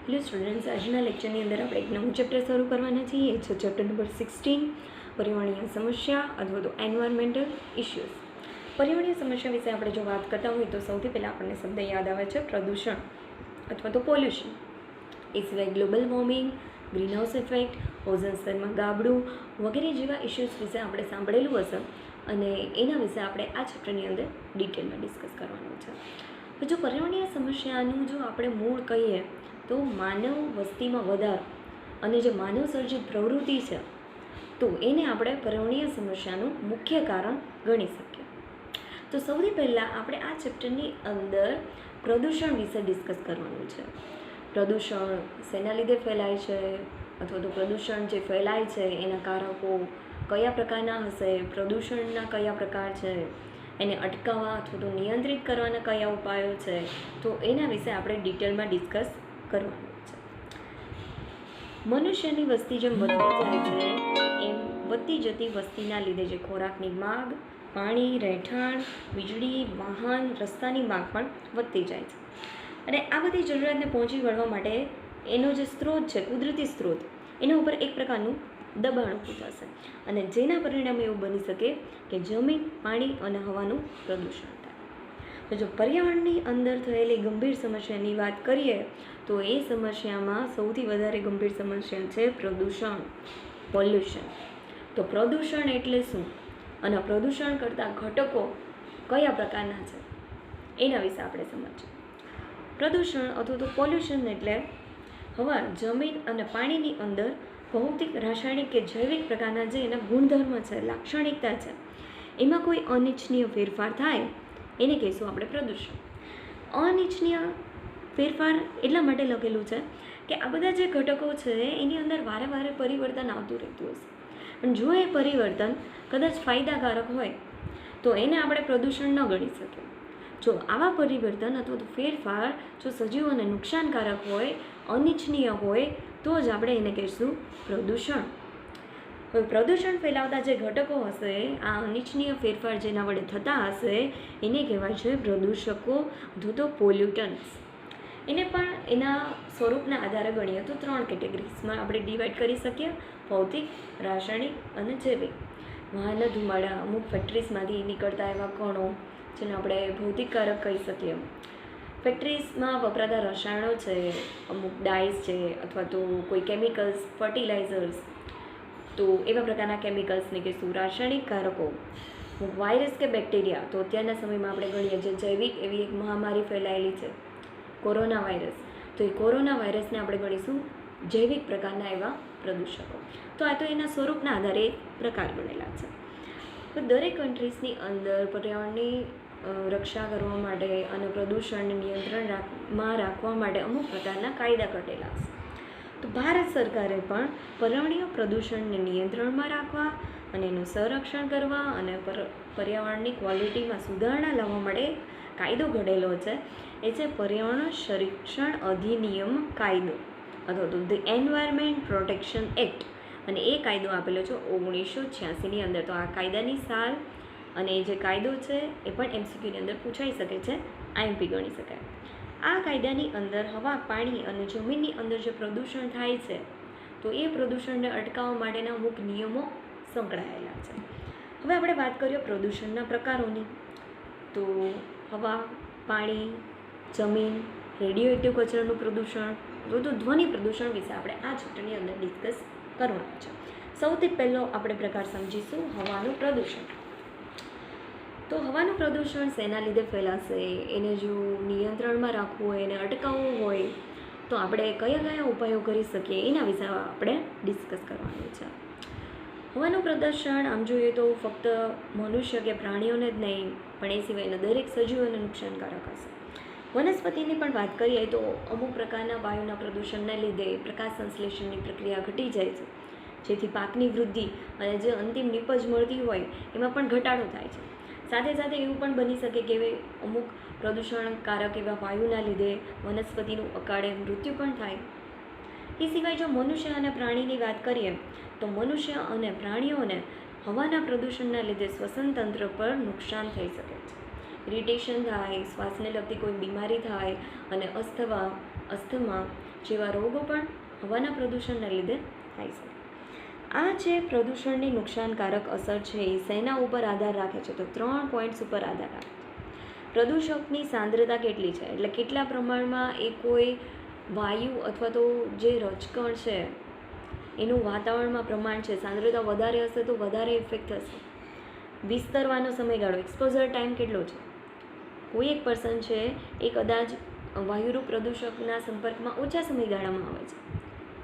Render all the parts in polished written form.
Hello students, આજના લેક્ચરની અંદર આપણે એક નવું ચેપ્ટર શરૂ કરવાના છીએ. છે ચેપ્ટર નંબર 16, પર્યાવરણીય સમસ્યા અથવા તો એન્વાયરમેન્ટલ ઇશ્યુઝ. પર્યાવરણીય સમસ્યા વિશે આપણે જો વાત કરતા હોય તો સૌથી પહેલાં આપણને શબ્દ યાદ આવે છે પ્રદૂષણ અથવા તો પોલ્યુશન. એ સિવાય global warming, greenhouse effect, ozone સ્તરમાં ગાબડું વગેરે જેવા ઇશ્યુઝ વિશે આપણે સાંભળેલું હશે અને એના વિશે આપણે આ ચેપ્ટરની અંદર ડિટેલમાં ડિસ્કસ કરવાનું છે. જો પર્યાવરણીય સમસ્યાનું જો આપણે મૂળ કહીએ તો માનવ વસ્તીમાં વધારો અને જે માનવ સર્જિત પ્રવૃત્તિ છે તો એને આપણે પર્યાવરણીય સમસ્યાનું મુખ્ય કારણ ગણી શકીએ. તો સૌથી પહેલાં આપણે આ ચેપ્ટરની અંદર પ્રદૂષણ વિશે ડિસ્કસ કરવાનું છે. પ્રદૂષણ શેના લીધે ફેલાય છે અથવા તો પ્રદૂષણ જે ફેલાય છે એના કારકો કયા પ્રકારના હશે, પ્રદૂષણના કયા પ્રકાર છે, એને અટકાવવા અથવા તો નિયંત્રિત કરવાના કયા ઉપાયો છે, તો એના વિશે આપણે ડિટેલમાં ડિસ્કસ કરવાનું છે. મનુષ્યની વસ્તી જેમ વધતી જાય છે એમ વધતી જતી વસ્તીના લીધે જે ખોરાકની માંગ, પાણી, રહેઠાણ, વીજળી, વાહન, રસ્તાની માંગ પણ વધતી જાય છે અને આ બધી જરૂરિયાતને પહોંચી વળવા માટે એનો જે સ્ત્રોત છે, કુદરતી સ્ત્રોત, એના ઉપર એક પ્રકારનું દબાણ ઊભું થશે અને જેના પરિણામે એવું બની શકે કે જમીન, પાણી અને હવાનું પ્રદૂષણ થાય. તો જો પર્યાવરણની અંદર થયેલી ગંભીર સમસ્યાની વાત કરીએ તો એ સમસ્યામાં સૌથી વધારે ગંભીર સમસ્યા છે પ્રદૂષણ, પોલ્યુશન. તો પ્રદૂષણ એટલે શું અને પ્રદૂષણ કરતા ઘટકો કયા પ્રકારના છે એના વિશે આપણે સમજીએ. પ્રદૂષણ અથવા તો પોલ્યુશન એટલે હવા, જમીન અને પાણીની અંદર ભૌતિક, રાસાયણિક કે જૈવિક પ્રકારના જે એના ગુણધર્મ છે, લાક્ષણિકતા છે, એમાં કોઈ અનિચ્છનીય ફેરફાર થાય એને કહીશું આપણે પ્રદૂષણ. અનિચ્છનીય ફેરફાર એટલા માટે લખેલું છે કે આ બધા જે ઘટકો છે એની અંદર વારે વારે પરિવર્તન આવતું રહેતું હશે અને જો એ પરિવર્તન કદાચ ફાયદાકારક હોય તો એને આપણે પ્રદૂષણ ન ગણી શકીએ. જો આવા પરિવર્તન અથવા તો ફેરફાર જો સજીવોને નુકસાનકારક હોય, અનિચ્છનીય હોય તો જ આપણે એને કહીશું પ્રદૂષણ. હવે પ્રદૂષણ ફેલાવતા જે ઘટકો હશે, આ અનિચ્છનીય ફેરફાર જેના વડે થતા હશે એને કહેવાય છે પ્રદૂષકો અથવા તો પોલ્યુટન્સ. એને પણ એના સ્વરૂપના આધારે ગણીએ તો 3 કેટેગરીઝમાં આપણે ડિવાઈડ કરી શકીએ: ભૌતિક, રાસાયણિક અને જૈવિક. વાહનના ધુમાડા, અમુક ફેક્ટરીઝમાંથી નીકળતા એવા કણો જેને આપણે ભૌતિકકારક કહી શકીએ. ફેક્ટરીઝમાં વપરાતા રસાયણો છે, અમુક ડાઈઝ છે અથવા તો કોઈ કેમિકલ્સ, ફર્ટિલાઇઝર્સ, તો એવા પ્રકારના કેમિકલ્સને કહીશું રાસાયણિક કારકો. વાયરસ કે બેક્ટેરિયા, તો અત્યારના સમયમાં આપણે ગણીએ જે જૈવિક એવી એક મહામારી ફેલાયેલી છે કોરોના વાયરસ, તો એ કોરોના વાયરસને આપણે ગણીશું જૈવિક પ્રકારના એવા પ્રદૂષકો. તો આ તો એના સ્વરૂપના આધારે પ્રકાર ગણેલા છે. તો દરેક કન્ટ્રીઝની અંદર પર્યાવરણની રક્ષા કરવા માટે અને પ્રદૂષણને નિયંત્રણમાં રાખવા માટે અમુક પ્રકારના કાયદા ઘટેલા છે. તો ભારત સરકારે પણ પર્યાવરણીય પ્રદૂષણને નિયંત્રણમાં રાખવા અને એનું સંરક્ષણ કરવા અને પર્યાવરણની ક્વોલિટીમાં સુધારણા લાવવા માટે કાયદો ઘડેલો છે. એ છે પર્યાવરણ સંરક્ષણ અધિનિયમ કાયદો અથવા તો ધ એન્વાયરમેન્ટ પ્રોટેક્શન એક્ટ, અને એ કાયદો આપેલો છે 1986ની અંદર. તો આ કાયદાની સાલ અને એ જે કાયદો છે એ પણ MCQની અંદર પૂછાઈ શકે છે, IMP ગણી શકાય. આ કાયદાની અંદર હવા, પાણી અને જમીનની અંદર જે પ્રદૂષણ થાય છે તો એ પ્રદૂષણને અટકાવવા માટેના અમુક નિયમો સંકળાયેલા છે. હવે આપણે વાત કરીએ પ્રદૂષણના પ્રકારોની. તો હવા, પાણી, જમીન, રેડિયો એક્ટિવ કચરાનું પ્રદૂષણ, તો ધ્વનિ પ્રદૂષણ વિશે આપણે આ ચેપ્ટરની અંદર ડિસ્કસ કરવાનું છે. સૌથી પહેલો આપણે પ્રકાર સમજીશું હવાનું પ્રદૂષણ. તો હવાનું પ્રદૂષણ શેના લીધે ફેલાશે, એને જો નિયંત્રણમાં રાખવું હોય, એને અટકાવવું હોય તો આપણે કયા કયા ઉપાયો કરી શકીએ એના વિશે આપણે ડિસ્કસ કરવાનું છે. હવાનું પ્રદૂષણ આમ જોઈએ તો ફક્ત મનુષ્ય કે પ્રાણીઓને જ નહીં પણ એ સિવાયના દરેક સજીવોને નુકસાનકારક હશે. વનસ્પતિની પણ વાત કરીએ તો અમુક પ્રકારના વાયુના પ્રદૂષણને લીધે પ્રકાશ સંશ્લેષણની પ્રક્રિયા ઘટી જાય છે, જેથી પાકની વૃદ્ધિ અને જે અંતિમ નીપજ મળતી હોય એમાં પણ ઘટાડો થાય છે. સાથે સાથે એવું પણ બની શકે કે અમુક પ્રદૂષણકારક એવા વાયુના લીધે વનસ્પતિનું અકાળે મૃત્યુ પણ થાય. એ સિવાય જો મનુષ્ય અને પ્રાણીની વાત કરીએ તો મનુષ્ય અને પ્રાણીઓને હવાના પ્રદૂષણના લીધે શ્વસન તંત્ર પર નુકસાન થઈ શકે છે. ઇરિટેશન થાય, શ્વાસને લગતી કોઈ બીમારી થાય અને અસ્થમા જેવા રોગો પણ હવાના પ્રદૂષણના લીધે થાય છે. આ જે પ્રદૂષણની નુકસાનકારક અસર છે એ શેના ઉપર આધાર રાખે છે? તો 3 પોઈન્ટ્સ ઉપર આધાર રાખે છે. પ્રદૂષકની સાંદ્રતા કેટલી છે, એટલે કેટલા પ્રમાણમાં એ કોઈ વાયુ અથવા તો જે રજકણ છે એનું વાતાવરણમાં પ્રમાણ છે, સાંદ્રતા વધારે હશે તો વધારે ઇફેક્ટ થશે. વિસ્તરવાનો સમયગાળો, એક્સપોઝર ટાઈમ કેટલો છે? કોઈ એક પર્સન છે એ કદાચ વાયુરૂપ પ્રદૂષકના સંપર્કમાં ઓછા સમયગાળામાં આવે છે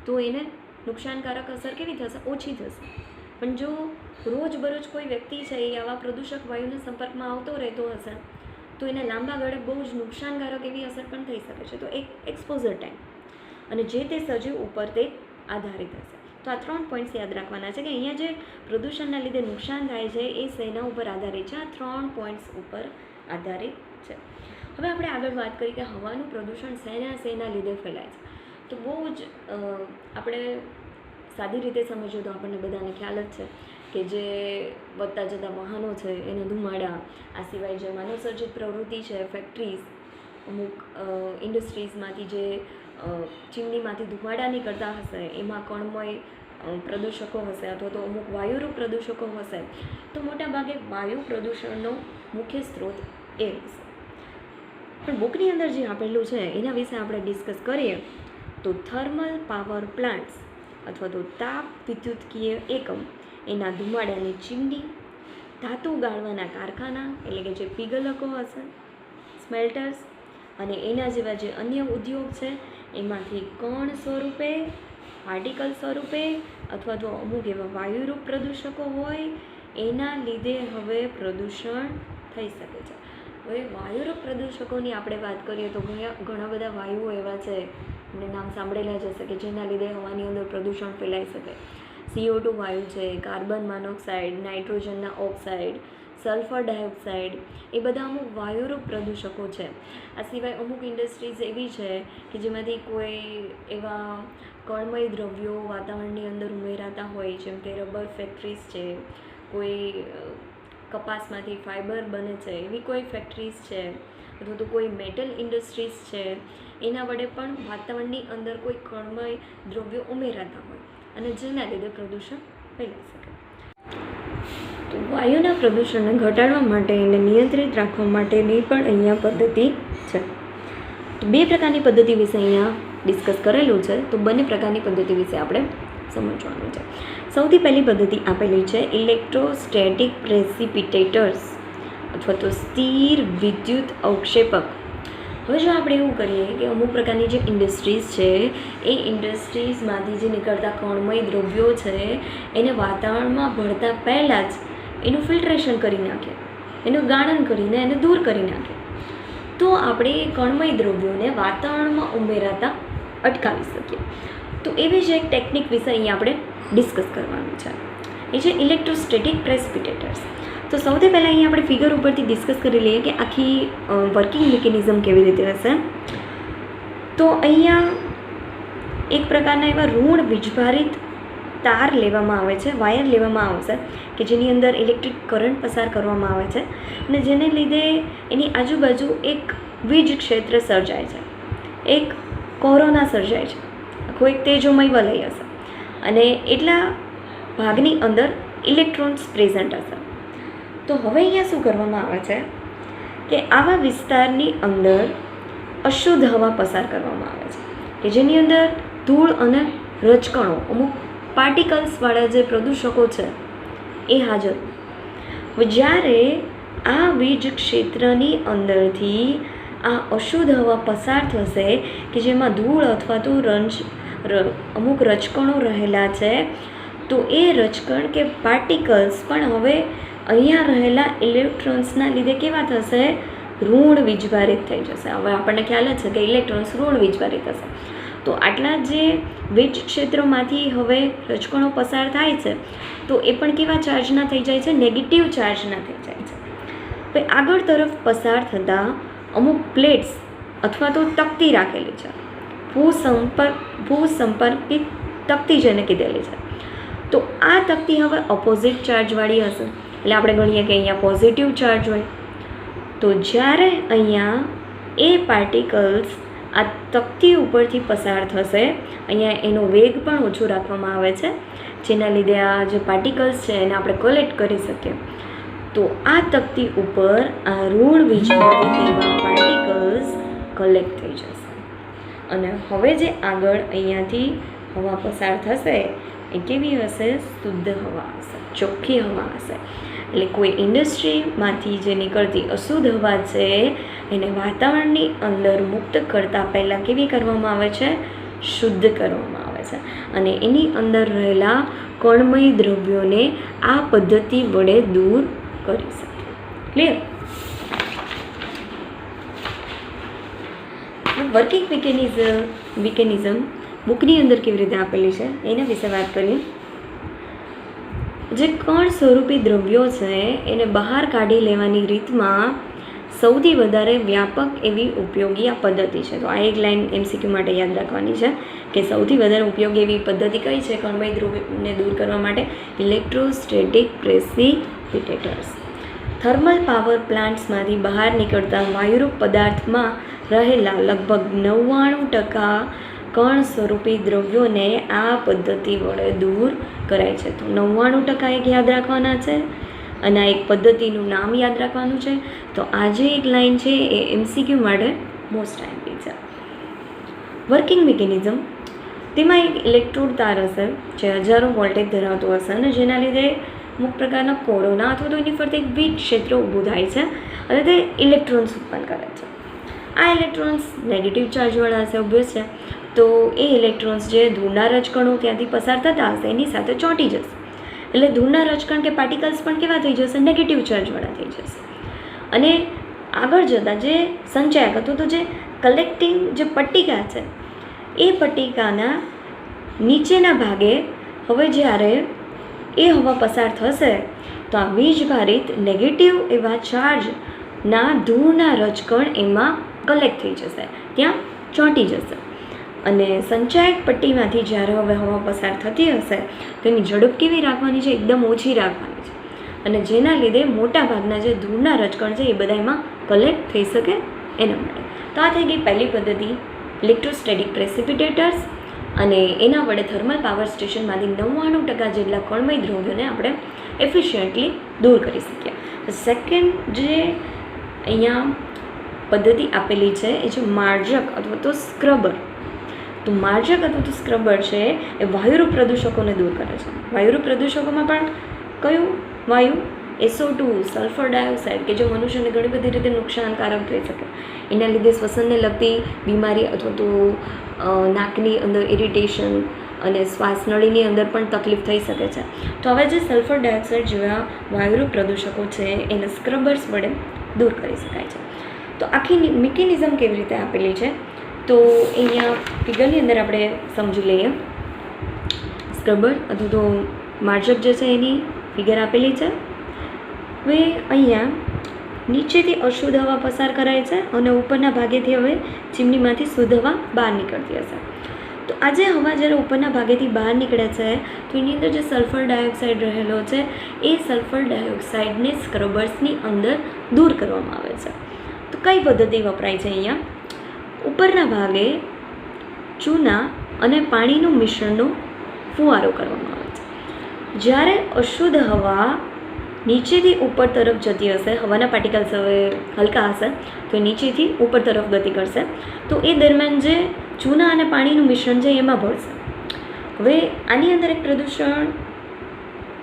તો એને નુકસાનકારક અસર કેવી થશે? ઓછી થશે. પણ જો રોજબરોજ કોઈ વ્યક્તિ છે એ આવા પ્રદૂષક વાયુના સંપર્કમાં આવતો રહેતો હશે તો એને લાંબા ગાળે બહુ જ નુકસાનકારક એવી અસર પણ થઈ શકે છે. તો એક એક્સપોઝર ટાઈમ અને જે તે સજીવ ઉપર તે આધારિત હશે. તો આ 3 પોઈન્ટ્સ યાદ રાખવાના છે કે અહીંયા જે પ્રદૂષણના લીધે નુકસાન થાય છે એ શેના ઉપર આધારિત છે? આ 3 પોઈન્ટ્સ ઉપર આધારિત છે. હવે આપણે આગળ વાત કરી કે હવાનું પ્રદૂષણ શેના લીધે ફેલાય છે. તો બહુ જ આપણે સાદી રીતે સમજીએ તો આપણને બધાને ખ્યાલ જ છે કે જે વધતા જતા વાહનો છે એના ધુમાડા, આ સિવાય જે માનવસર્જિત પ્રવૃત્તિ છે, ફેક્ટરીઝ, અમુક ઇન્ડસ્ટ્રીઝમાંથી જે ચીમનીમાંથી ધુમાડા નીકળતા હશે એમાં કણમય પ્રદૂષકો હશે અથવા તો અમુક વાયુરૂપ પ્રદૂષકો હશે. તો મોટાભાગે વાયુ પ્રદૂષણનો મુખ્ય સ્ત્રોત એ હશે. પણ બુકની અંદર જે આપેલું છે એના વિશે આપણે ડિસ્કસ કરીએ તો થર્મલ પાવર પ્લાન્ટ્સ અથવા તો તાપ વિદ્યુતકીય એકમ એના ધુમાડાની ચીમની, ધાતુ ગાળવાના કારખાના એટલે કે જે પીગલકો હશે, સ્મેલ્ટર્સ અને એના જેવા જે અન્ય ઉદ્યોગ છે એમાંથી કણ સ્વરૂપે, પાર્ટિકલ સ્વરૂપે અથવા તો અમુક એવા વાયુરૂપ પ્રદૂષકો હોય એના લીધે હવે પ્રદૂષણ થઈ શકે છે. હવે વાયુરૂપ પ્રદૂષકોની આપણે વાત કરીએ તો ઘણા બધા વાયુઓ એવા છે, આપણે નામ સાંભળેલા જ હશે કે જેના લીધે હવાની અંદર પ્રદૂષણ ફેલાઈ શકે. CO2 વાયુ છે, કાર્બન મોનોક્સાઇડ, નાઇટ્રોજનના ઓક્સાઇડ, સલ્ફર ડાયોક્સાઇડ, એ બધા અમુક વાયુરૂપ પ્રદૂષકો છે. આ સિવાય અમુક ઇન્ડસ્ટ્રીઝ એવી છે કે જેમાંથી કોઈ એવા કણમય દ્રવ્યો વાતાવરણની અંદર ઉમેરાતા હોય, જેમ કે રબર ફેક્ટરીઝ છે, કોઈ કપાસમાંથી ફાઇબર બને છે એવી કોઈ ફેક્ટરીઝ છે, અથવા તો કોઈ મેટલ ઇન્ડસ્ટ્રીઝ છે, એના વડે પણ વાતાવરણની અંદર કોઈ કણમય દ્રવ્યો ઉમેરાતા હોય અને જેના લીધે પ્રદૂષણ ફેલાઈ શકે. તો વાયુના પ્રદૂષણને ઘટાડવા માટે એને નિયંત્રિત રાખવા માટેની પણ અહીંયા પદ્ધતિ છે. તો 2 પ્રકારની પદ્ધતિ વિશે અહીંયા ડિસ્કસ કરેલું છે. તો બંને પ્રકારની પદ્ધતિ વિશે આપણે સમજવાનું છે. સૌથી પહેલી પદ્ધતિ આપેલી છે ઇલેક્ટ્રોસ્ટેટિક પ્રેસિપિટેટર્સ અથવા તો સ્થિર વિદ્યુત અવક્ષેપક. હવે જો આપણે એવું કરીએ કે અમુક પ્રકારની જે ઇન્ડસ્ટ્રીઝ છે એ ઇન્ડસ્ટ્રીઝમાંથી જે નીકળતા કણમય દ્રવ્યો છે એને વાતાવરણમાં ભળતા પહેલાં જ એનું ફિલ્ટ્રેશન કરી નાખે, એનું ગાળણ કરીને એને દૂર કરી નાખે તો આપણે એ કણમય દ્રવ્યોને વાતાવરણમાં ઉમેરાતા અટકાવી શકીએ. તો એવી જ એક ટેકનિક વિશે અહીંયા આપણે ડિસ્કસ કરવાનું છે, એ છે ઇલેક્ટ્રોસ્ટેટિક પ્રેસિપિટેટર્સ. તો સૌથી પહેલાં અહીંયા આપણે ફિગર ઉપરથી ડિસ્કસ કરી લઈએ કે આખી વર્કિંગ મિકેનિઝમ કેવી રીતે હશે. તો અહીંયા એક પ્રકારના એવા ઋણ વીજભારિત તાર લેવામાં આવે છે, વાયર લેવામાં આવશે કે જેની અંદર ઇલેક્ટ્રિક કરંટ પસાર કરવામાં આવે છે અને જેને લીધે એની આજુબાજુ એક વીજ ક્ષેત્ર સર્જાય છે, એક કોરોના સર્જાય છે, આખું એક તેજોમય વલય હશે અને એટલા ભાગની અંદર ઇલેક્ટ્રોન્સ પ્રેઝન્ટ હશે. તો હવે અહીંયા શું કરવામાં આવે છે કે આવા વિસ્તારની અંદર અશુદ્ધ હવા પસાર કરવામાં આવે છે કે જેની અંદર ધૂળ અને રજકણો, અમુક પાર્ટિકલ્સવાળા જે પ્રદૂષકો છે એ હાજર. જ્યારે આ વીજ ક્ષેત્રની અંદરથી આ અશુદ્ધ હવા પસાર થશે કે જેમાં ધૂળ અથવા તો અમુક રજકણો રહેલા છે તો એ રજકણ કે પાર્ટિકલ્સ પણ હવે અહીંયા રહેલા ઇલેક્ટ્રોન્સના લીધે કેવા થશે? ઋણ વીજભારિત થઈ જશે. હવે આપણને ખ્યાલ જ છે કે ઇલેક્ટ્રોન્સ ઋણ વીજભારિત થશે. તો આટલા જે વીજ ક્ષેત્રોમાંથી હવે રજકણો પસાર થાય છે તો એ પણ કેવા ચાર્જના થઈ જાય છે? નેગેટિવ ચાર્જના થઈ જાય છે. હવે આગળ તરફ પસાર થતાં અમુક પ્લેટ્સ અથવા તો તકતી રાખેલી છે, ભૂસંપર્કિત તકતી જેને કીધેલી છે. તો આ તકતી હવે ઓપોઝિટ ચાર્જવાળી હશે, એટલે આપણે ગણીએ કે અહીંયા પોઝિટિવ ચાર્જ હોય. તો જ્યારે અહીંયા એ પાર્ટિકલ્સ આ તકતી ઉપરથી પસાર થશે. અહીંયા એનો વેગ પણ ઓછો રાખવામાં આવે છે, જેના લીધે આ જે પાર્ટિકલ્સ છે એને આપણે કલેક્ટ કરી શકીએ. તો આ તકતી ઉપર આ ઋણ વીજભારિત એવા પાર્ટિકલ્સ કલેક્ટ થઈ જશે. અને હવે જે આગળ અહીંયાથી હવા પસાર થશે એ કેવી હશે? શુદ્ધ હવા હશે, ચોખ્ખી હવા હશે. એટલે કોઈ ઇન્ડસ્ટ્રીમાંથી જે નીકળતી અશુદ્ધ હવા છે એને વાતાવરણની અંદર મુક્ત કરતાં પહેલાં કેવી કરવામાં આવે છે? શુદ્ધ કરવામાં આવે છે. અને એની અંદર રહેલા કણમય દ્રવ્યોને આ પદ્ધતિ વડે દૂર કરી શકે. ક્લિયર? વર્કિંગ મિકેનિઝમ બુકની અંદર કેવી રીતે આપેલી છે એના વિશે વાત કરીએ. જે કણ સ્વરૂપી દ્રવ્યો છે એને બહાર કાઢી લેવાની રીતમાં સૌથી વધારે વ્યાપક એવી ઉપયોગી આ પદ્ધતિ છે. તો આ એક લાઈન MCQ માટે યાદ રાખવાની છે કે સૌથી વધારે ઉપયોગી એવી પદ્ધતિ કઈ છે કણમય દ્રવ્યોને દૂર કરવા માટે? ઇલેક્ટ્રોસ્ટેટિક પ્રેસિપિટેટર્સ. થર્મલ પાવર પ્લાન્ટ્સમાંથી બહાર નીકળતા વાયુરૂપ પદાર્થમાં રહેલા લગભગ 99% કણ સ્વરૂપી દ્રવ્યોને આ પદ્ધતિ વડે દૂર કરાય છે. તો 99% એક યાદ રાખવાના છે અને આ એક પદ્ધતિનું નામ યાદ રાખવાનું છે. તો આ જે એક લાઈન છે એ MCQ માટે મોસ્ટ ટાઈમલી છે. વર્કિંગ મિકેનિઝમ, તેમાં એક ઇલેક્ટ્રોડ તાર હશે જે હજારો વોલ્ટેજ ધરાવતો હશે અને જેના લીધે અમુક પ્રકારના કોરોના અથવા તો એની ફરતે એક વીજ ક્ષેત્ર ઊભું થાય છે અને તે ઇલેક્ટ્રોન્સ ઉત્પન્ન કરે છે. આ ઇલેક્ટ્રોન્સ નેગેટિવ ચાર્જવાળા હશે, ઓબ્વિયસ છે. તો એ ઇલેક્ટ્રોન્સ જે ધૂળના રજકણો ત્યાંથી પસાર થતા હશે એની સાથે ચોંટી જશે. એટલે ધૂળના રજકણ કે પાર્ટિકલ્સ પણ કેવા થઈ જશે? નેગેટિવ ચાર્જવાળા થઈ જશે. અને આગળ જતાં જે સંચયક અથવા તો જે કલેક્ટિંગ જે પટ્ટિકા છે એ પટ્ટિકાના નીચેના ભાગે હવે જ્યારે એ હવા પસાર થશે તો આ વીજભારિત નેગેટિવ એવા ચાર્જના ધૂળના રજકણ એમાં કલેક્ટ થઈ જશે, ત્યાં ચોંટી જશે. અને સંચાયક પટ્ટીમાંથી જ્યારે હવે હવા પસાર થતી હશે તો એની ઝડપ કેવી રાખવાની છે? એકદમ ઓછી રાખવાની છે. અને જેના લીધે મોટા ભાગના જે ધૂળના રજકણ છે એ બધા એમાં કલેક્ટ થઈ શકે એના માટે. તો આ થઈ ગઈ પહેલી પદ્ધતિ, ઇલેક્ટ્રોસ્ટેટિક પ્રેસિપિટેટર્સ. અને એના વડે થર્મલ પાવર સ્ટેશનમાંથી 99% જેટલા કણમય દ્રવ્યોને આપણે એફિશિયન્ટલી દૂર કરી શકીએ. સેકન્ડ જે અહીંયા પદ્ધતિ આપેલી છે એ છે માર્જક અથવા તો સ્ક્રબર. તો માર્જક અથવા તો સ્ક્રબર છે એ વાયુરૂપ પ્રદૂષકોને દૂર કરે છે. વાયુરૂપ પ્રદૂષકોમાં પણ કયું વાયુ? SO2, સલ્ફર ડાયોક્સાઇડ, કે જે મનુષ્યને ઘણી બધી રીતે નુકસાનકારક થઈ શકે. એના લીધે શ્વસનને લગતી બીમારી અથવા તો નાકની અંદર ઇરિટેશન અને શ્વાસનળીની અંદર પણ તકલીફ થઈ શકે છે. તો હવે જે સલ્ફર ડાયોક્સાઇડ જેવા વાયુરૂપ પ્રદૂષકો છે એને સ્ક્રબર્સ વડે દૂર કરી શકાય છે. તો આખી મિકેનિઝમ કેવી રીતે આપેલી છે તો અહીંયા ફિગરની અંદર આપણે સમજી લઈએ. સ્ક્રબર અથવા તો માર્જક જે છે એની ફિગર આપેલી છે. હવે અહીંયા નીચેથી અશુદ્ધ હવા પસાર કરાય છે અને ઉપરના ભાગેથી હવે ચીમનીમાંથી શુદ્ધ હવા બહાર નીકળતી હશે. તો આ જે હવા જ્યારે ઉપરના ભાગેથી બહાર નીકળે છે તો એની અંદર જે સલ્ફર ડાયોક્સાઇડ રહેલો છે એ સલ્ફર ડાયોક્સાઇડને સ્ક્રબર્સની અંદર દૂર કરવામાં આવે છે. તો કઈ પદ્ધતિ વપરાય છે અહીંયા? ઉપરના ભાગે ચૂના અને પાણીનું મિશ્રણનો ફુવારો કરવામાં આવે છે. જ્યારે અશુદ્ધ હવા નીચેથી ઉપર તરફ જતી હશે, હવાના પાર્ટિકલ્સ હવે હલકા હશે તો નીચેથી ઉપર તરફ ગતિ કરશે. તો એ દરમિયાન જે ચૂના અને પાણીનું મિશ્રણ છે એમાં ભળશે. હવે આની અંદર એક પ્રદૂષણ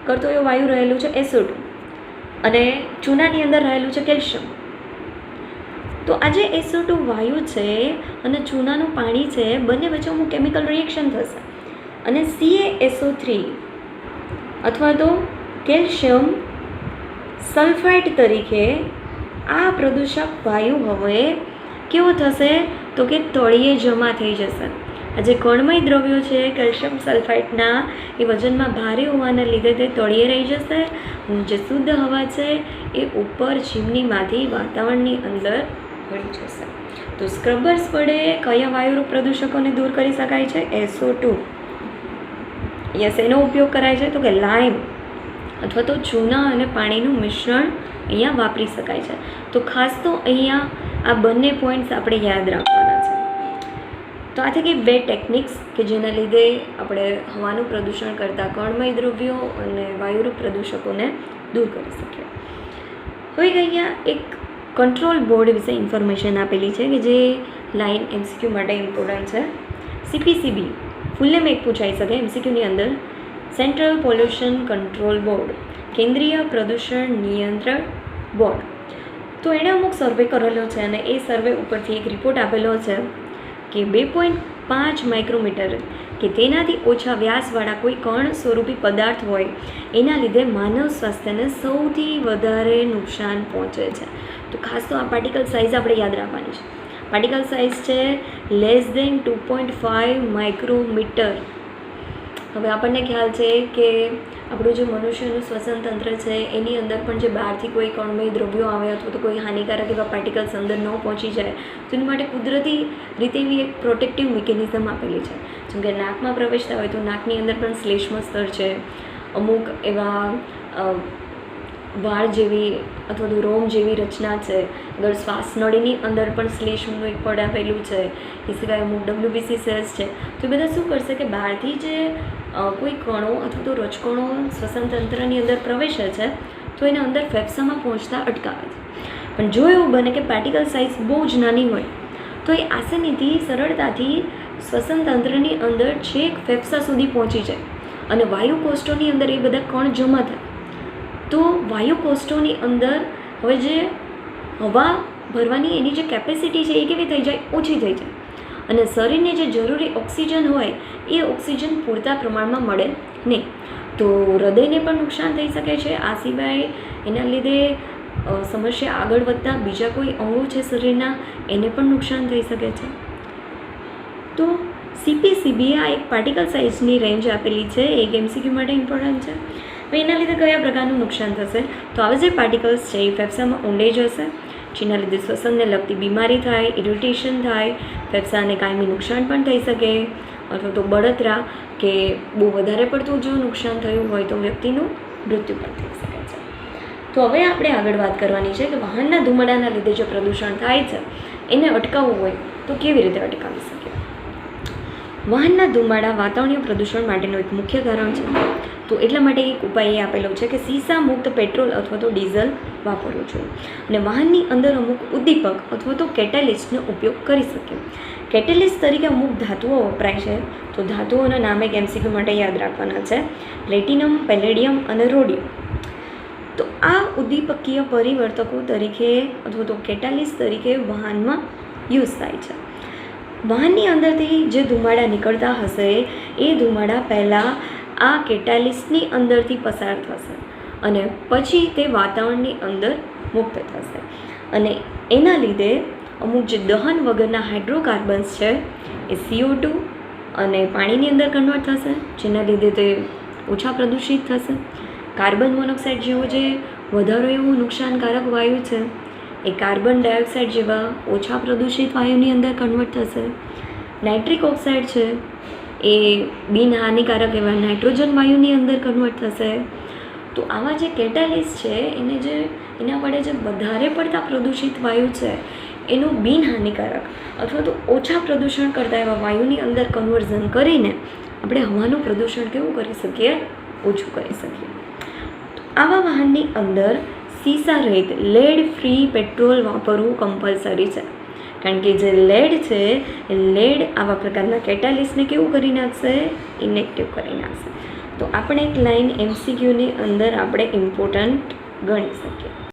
કરતો એવો વાયુ રહેલું છે SO2 અને ચૂનાની અંદર રહેલું છે કેલ્શિયમ. તો આ જે SO2 વાયુ છે અને ચૂનાનું પાણી છે બંને વચ્ચે અમુક કેમિકલ રિએક્શન થશે અને CaSO3 અથવા તો કેલ્શિયમ સલ્ફાઇડ તરીકે આ પ્રદૂષક વાયુ હવે કેવો થશે તો કે તળિયે જમા થઈ જશે. આ જે કણમય દ્રવ્યો છે કેલ્શિયમ સલ્ફાઇડના એ વજનમાં ભારે હોવાના લીધે તે તળિયે રહી જશે. જે શુદ્ધ હવા છે એ ઉપર ચીમનીમાંથી વાતાવરણની અંદર ભળી જશે. તો સ્ક્રબર્સ વડે કયા વાયુરૂપ પ્રદૂષકોને દૂર કરી શકાય છે? SO2. યસ, એનો ઉપયોગ કરાય છે તો કે લાઇમ અથવા તો ચૂના અને પાણીનું મિશ્રણ અહીંયા વાપરી શકાય છે. તો ખાસ તો અહીંયા આ બંને પોઈન્ટ્સ આપણે યાદ રાખવાના છે. તો આ થઈ ગઈ બે ટેકનિક્સ કે જેના લીધે આપણે હવાનું પ્રદૂષણ કરતાં કણમય દ્રવ્યો અને વાયુરૂપ પ્રદૂષકોને દૂર કરી શકીએ. હવે અહીંયા એક કંટ્રોલ બોર્ડ વિશે ઇન્ફોર્મેશન આપેલી છે કે જે લાઇન MCQ માટે ઇમ્પોર્ટન્ટ છે. CPCB ફૂલ નેમ એક પૂછાઈ શકે MCQની અંદર, સેન્ટ્રલ પોલ્યુશન કંટ્રોલ બોર્ડ, કેન્દ્રીય પ્રદૂષણ નિયંત્રણ બોર્ડ. તો એણે અમુક સર્વે કરેલો છે અને એ સર્વે ઉપરથી એક રિપોર્ટ આપેલો છે કે 2.5 માઇક્રોમીટર કે તેનાથી ઓછા વ્યાસવાળા કોઈ કણ સ્વરૂપી પદાર્થ હોય એના લીધે માનવ સ્વાસ્થ્યને સૌથી વધારે નુકસાન પહોંચે છે. તો ખાસ તો આ પાર્ટિકલ સાઇઝ આપણે યાદ રાખવાની છે. પાર્ટિકલ સાઇઝ છે લેસ દેન 2.5 માઇક્રોમીટર. હવે આપણને ખ્યાલ છે કે આપણું જે મનુષ્યનું શ્વસન તંત્ર છે એની અંદર પણ જે બહારથી કોઈ કણમય દ્રવ્યો આવે અથવા તો કોઈ હાનિકારક એવા પાર્ટિકલ્સ અંદર ન પહોંચી જાય તો એની માટે કુદરતી રીતે એવી એક પ્રોટેક્ટિવ મિકેનિઝમ આપેલી છે. જેમ કે નાકમાં પ્રવેશતા હોય તો નાકની અંદર પણ શ્લેષ્મ સ્તર છે, અમુક એવા વાળ જેવી અથવા તો રોમ જેવી રચના છે, આગળ શ્વાસ નળીની અંદર પણ શ્લેષ્મનું એક પડ આપેલું છે, એ સિવાય અમુક WBC સેલ્સ છે. તો એ બધા શું કરશે કે બહારથી જે કોઈ કણો અથવા તો રજકણો શ્વસન તંત્રની અંદર પ્રવેશે છે તો એને અંદર ફેફસામાં પહોંચતા અટકાવે છે. પણ જો એવું બને કે પાર્ટિકલ સાઇઝ બહુ જ નાની હોય તો એ આસાનીથી સરળતાથી શ્વસન તંત્રની અંદર છેક ફેફસા સુધી પહોંચી જાય અને વાયુકોષ્ઠોની અંદર એ બધા કણ જમા થાય. તો વાયુકોષ્ઠોની અંદર હવે જે હવા ભરવાની એની જે કેપેસિટી છે એ કેવી થઈ જાય? ઓછી થઈ જાય અને શરીરને જે જરૂરી ઓક્સિજન હોય એ ઓક્સિજન પૂરતા પ્રમાણમાં મળે નહીં. તો હૃદયને પણ નુકસાન થઈ શકે છે. આ સિવાય એના લીધે સમસ્યા આગળ વધતા બીજા કોઈ અંગો છે શરીરના એને પણ નુકસાન થઈ શકે છે. તો CPCB આ એક પાર્ટિકલ સાઇઝની રેન્જ આપેલી છે, એક MCQ માટે ઇમ્પોર્ટન્ટ છે. હવે એના લીધે કયા પ્રકારનું નુકસાન થશે? તો આવા જે પાર્ટિકલ્સ છે એ ફેફસામાં ઊંડે જશે, જેના લીધે શ્વસનને લગતી બીમારી થાય, ઇરિટેશન થાય, ફેફસાને કાયમી નુકસાન પણ થઈ શકે અથવા તો બળતરા કે બહુ વધારે પડતું જો નુકસાન થયું હોય તો વ્યક્તિનું મૃત્યુ પણ થઈ શકે છે. તો હવે આપણે આગળ વાત કરવાની છે કે વાહનના ધુમાડાના લીધે જો પ્રદૂષણ થાય છે એને અટકાવવું હોય તો કેવી રીતે અટકાવી શકીએ? વાહનના ધુમાડા વાતાવરણીય પ્રદૂષણ માટેનું એક મુખ્ય કારણ છે. તો એટલા માટે એક ઉપાય એ આપેલો છે કે સીસા મુક્ત પેટ્રોલ અથવા તો ડીઝલ વાપરવું જોઈએ અને વાહનની અંદર અમુક ઉદ્દીપક અથવા તો કેટાલિસ્ટનો ઉપયોગ કરી શકીએ. કેટાલિસ્ટ તરીકે અમુક ધાતુઓ વપરાય છે. તો ધાતુઓના નામ એક MCQ માટે યાદ રાખવાના છે, પ્લેટિનમ, પેલેડિયમ અને રોડિયમ. તો આ ઉદ્દીપકીય પરિવર્તકો તરીકે અથવા તો કેટાલિસ્ટ તરીકે વાહનમાં યુઝ થાય છે. વાહનની અંદરથી જે ધુમાડા નીકળતા હશે એ ધુમાડા પહેલાં આ કેટાલિસ્ટની અંદરથી પસાર થશે અને પછી તે વાતાવરણની અંદર મુક્ત થશે અને એના લીધે અમુક જે દહન વગરના હાઇડ્રોકાર્બન્સ છે એ CO2 અને પાણીની અંદર કન્વર્ટ થશે, જેના લીધે તે ઓછા પ્રદૂષિત થશે. કાર્બન મોનોક્સાઇડ જેવો જે વધારો એવું નુકસાનકારક વાયુ છે એ કાર્બન ડાયોક્સાઇડ જેવા ઓછા પ્રદૂષિત વાયુની અંદર કન્વર્ટ થશે. નાઇટ્રિક ઓક્સાઇડ છે એ બિનહાનિકારક એવા નાઇટ્રોજન વાયુની અંદર કન્વર્ટ થશે. તો આવા જે કેટાલિસ્ટ છે એના વડે જે વધારે પડતા પ્રદૂષિત વાયુ છે એનું બિનહાનિકારક અથવા તો ઓછા પ્રદૂષણ કરતા એવા વાયુની અંદર કન્વર્ઝન કરીને આપણે હવાનું પ્રદૂષણ કેવું કરી શકીએ? ઓછું કરી શકીએ. તો આવા વાહનની અંદર સીસા રહિત લેડ ફ્રી પેટ્રોલ વાપરવું કમ્પલસરી છે, કારણ કે જે લેડ છે એ લેડ આવા પ્રકારના કેટાલિસ્ટને કેવું કરી નાખશે? ઇનેક્ટિવ કરી નાખશે. તો આપણે એક લાઈન MCQની અંદર આપણે ઇમ્પોર્ટન્ટ ગણી શકીએ.